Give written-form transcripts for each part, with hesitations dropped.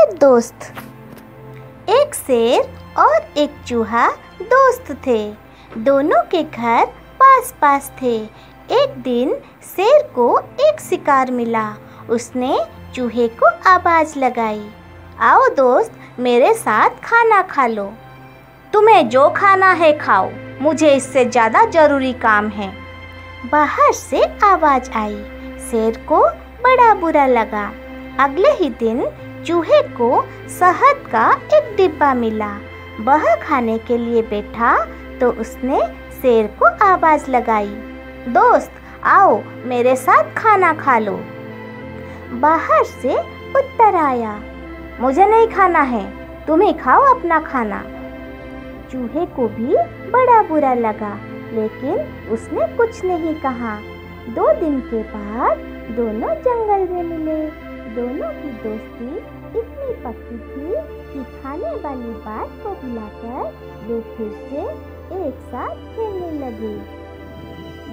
एक दोस्त। एक शेर और एक चूहा दोस्त थे। दोनों के घर पास पास थे। एक दिन शेर को एक शिकार मिला। उसने चूहे को आवाज़ लगाई, आओ दोस्त, मेरे साथ खाना खा लो। तुम्हें जो खाना है खाओ, मुझे इससे ज़्यादा ज़रूरी काम है। बाहर से आवाज़ आई। शेर को बड़ा बुरा लगा। अगले ही दिन चूहे को शहद का एक डिब्बा मिला। वह खाने के लिए बैठा तो उसने शेर को आवाज़ लगाई, दोस्त आओ मेरे साथ खाना खा लो। बाहर से उत्तर आया, मुझे नहीं खाना है, तुम ही खाओ अपना खाना। चूहे को भी बड़ा बुरा लगा, लेकिन उसने कुछ नहीं कहा। 2 दिन के बाद दोनों जंगल में मिले। दोनों की दोस्ती इतनी पक्की थी कि खाने वाली बात को भुलाकर वे फिर से एक साथ खेलने लगे।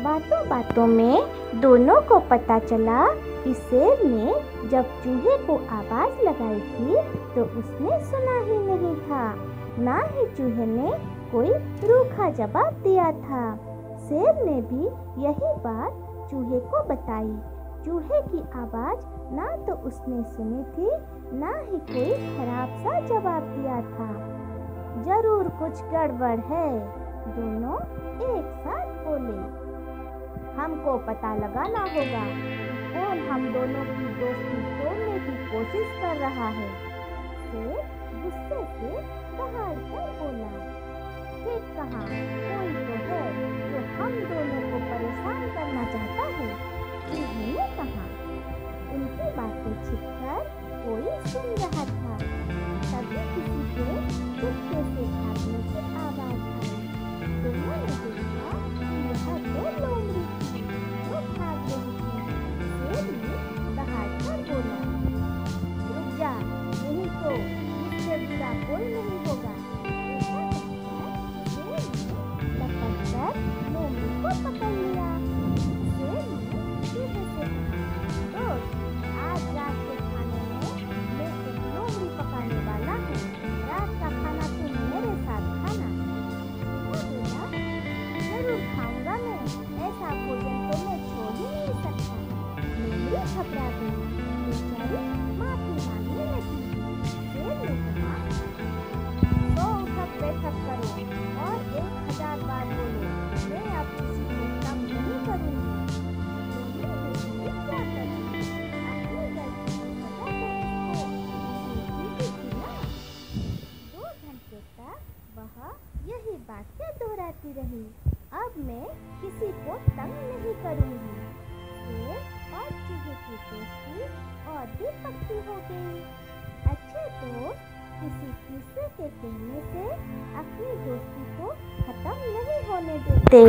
बातों बातों में दोनों को पता चला कि शेर ने जब चूहे को आवाज़ लगाई थी तो उसने सुना ही नहीं था, ना ही चूहे ने कोई रूखा जवाब दिया था। शेर ने भी यही बात चूहे को बताई। चूहे की आवाज़ ना तो उसने सुनी थी, ना ही कोई खराब सा जवाब दिया था। जरूर कुछ गड़बड़ है, दोनों एक साथ बोले। हमको पता लगाना होगा कि कौन हम दोनों की दोस्ती तोड़ने की कोशिश कर रहा है। शेर गुस्से से दहाड़ कर बोला, ठीक कहा, कोई तो है जो हम दोनों को परेशान करना चाहता है। चूहे ने कहा। उनकी बातें छिपकर कोई सुन रहा था। तभी किसी के चुपके से भागने की आवाज़ आई। दोनों ने देखा कि यह तो लोमड़ी थी जो भाग रही थी। शेर ने दहाड़कर बोला, रुक जा, नहीं तो मुझसे बुरा कोई नहीं होगा। शेर ने लपककर लोमड़ी को पकड़ लिया। शेर ने चूहे से कहा, दोस्त, आज रात के खाने में मैं एक लोमड़ी पकाने वाला हूँ। रात का खाना तुम मेरे साथ खाना। वो बोला, जरूर खाऊंगा मैं, ऐसा भोजन तो मैं छोड़ ही नहीं सकता। लोमड़ी घबरा गई, बेचारी माफी मांगने लगी। शेर ने कहा, 100 उठक बैठक करो और 1000 बार बोलो, मैं अब किसी को तंग नहीं करूँगी। लोमड़ी ने क्या करी, अपनी गलती की सजा तो उसको थी ना। 2 घंटे तक वह यही बातें दोहराती रही, अब मैं किसी को तंग नहीं करूँगी। शेर और चूहे की दोस्ती और भी पक्की हो गई। अच्छे दोस्त किसी तीसरे के कहने से अपनी दोस्ती को खत्म नहीं होने देते।